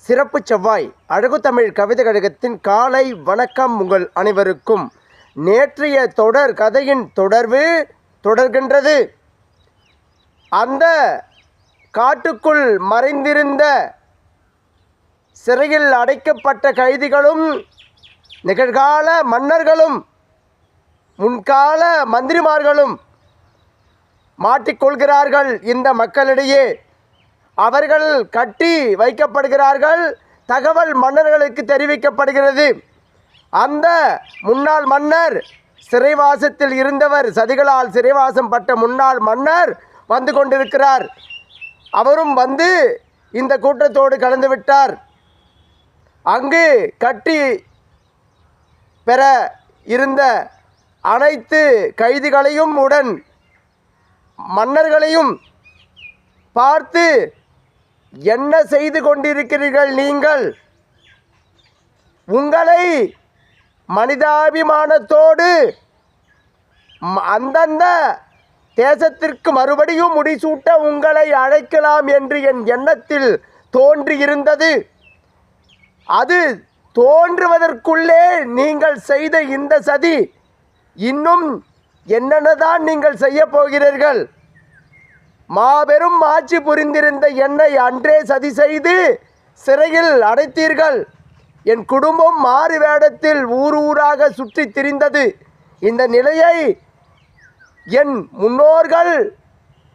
சிறப்பு செவ்வாய் அழகு தமிழ் கவிதை கழகத்தின் காலை வணக்கம் உங்கள் அனைவருக்கும். நேற்றைய தொடர் கதையின் தொடர்வு தொடர்கின்றது. அந்த காட்டுக்குள் மறைந்திருந்த சிறையில் அடைக்கப்பட்ட கைதிகளும் நிகழ்கால மன்னர்களும் முன்கால மந்திரிமார்களும் மாட்டிக்கொள்கிறார்கள். இந்த மக்களிடையே அவர்கள் கட்டி வைக்கப்படுகிறார்கள். தகவல் மன்னர்களுக்கு தெரிவிக்கப்படுகிறது. அந்த முன்னாள் மன்னர், சிறைவாசத்தில் இருந்தவர், சதிகளால் சிறைவாசம் பட்ட முன்னாள் மன்னர் வந்து கொண்டிருக்கிறார். அவரும் வந்து இந்த கூட்டத்தோடு கலந்து விட்டார். அங்கு கட்டி பெற இருந்த அனைத்து கைதிகளையும் உடன் மன்னர்களையும் பார்த்து, என்ன செய்து கொண்டிருக்கிறீர்கள் நீங்கள்? உங்களை மனிதாபிமானத்தோடு அந்தந்த தேசத்திற்கு மறுபடியும் முடிசூட்ட உங்களை அழைக்கலாம் என்று என் எண்ணத்தில் தோன்றியிருந்தது. அது தோன்றுவதற்குள்ளே நீங்கள் செய்த இந்த சதி, இன்னும் என்னென்னதான் நீங்கள் செய்ய போகிறீர்கள்? மாபெரும் ஆட்சி புரிந்திருந்த என்னை அன்றே சதி செய்து சிறையில் அடைத்தீர்கள். என் குடும்பம் மாறு வேடத்தில் ஊர் ஊராக சுற்றி திரிந்தது. இந்த நிலையை என் முன்னோர்கள்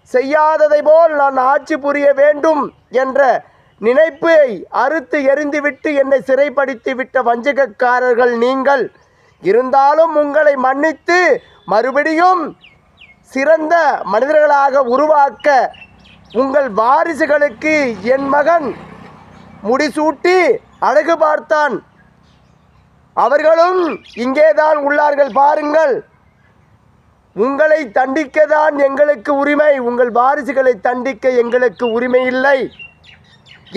செய்யாததை போல் நான் ஆட்சி புரிய வேண்டும் என்ற நினைப்பை அறுத்து எறிந்துவிட்டு என்னை சிறைப்படுத்தி விட்ட வஞ்சகக்காரர்கள் நீங்கள். இருந்தாலும் உங்களை மன்னித்து மறுபடியும் சிறந்த மனிதர்களாக உருவாக்க உங்கள் வாரிசுகளுக்கு என் மகன் முடிசூட்டி அழகு பார்த்தான். அவர்களும் இங்கேதான் உள்ளார்கள், பாருங்கள். உங்களை தண்டிக்கதான் எங்களுக்கு உரிமை, உங்கள் வாரிசுகளை தண்டிக்க எங்களுக்கு உரிமை இல்லை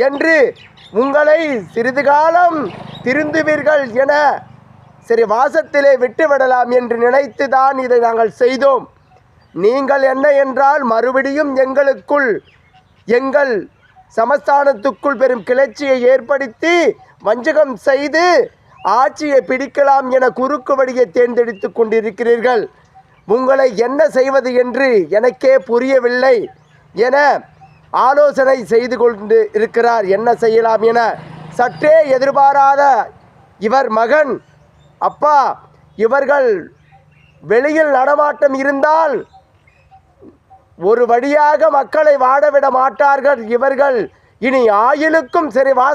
என்று உங்களை சிறிது காலம் திருந்துவீர்கள் என சரி வாசத்திலே விட்டுவிடலாம் என்று நினைத்து தான் இதை நாங்கள் செய்தோம். நீங்கள் என்ன என்றால், மறுபடியும் எங்களுக்குள், எங்கள் சமஸ்தானத்துக்குள் பெரும் கிளர்ச்சியை ஏற்படுத்தி வஞ்சகம் செய்து ஆட்சியை பிடிக்கலாம் என குறுக்கு வழியை தேர்ந்தெடுத்து கொண்டிருக்கிறீர்கள். உங்களை என்ன செய்வது என்று எனக்கே புரியவில்லை என ஆலோசனை செய்து கொண்டு இருக்கிறார். என்ன செய்யலாம் என சற்றே எதிர்பாராத இவர் மகன், அப்பா, இவர்கள் வெளியில் நடமாட்டம் இருந்தால் ஒரு வழியாக மக்களை வாழவிட மாட்டார்கள். இவர்கள் இனி ஆயுளுக்கும் சிறைவாச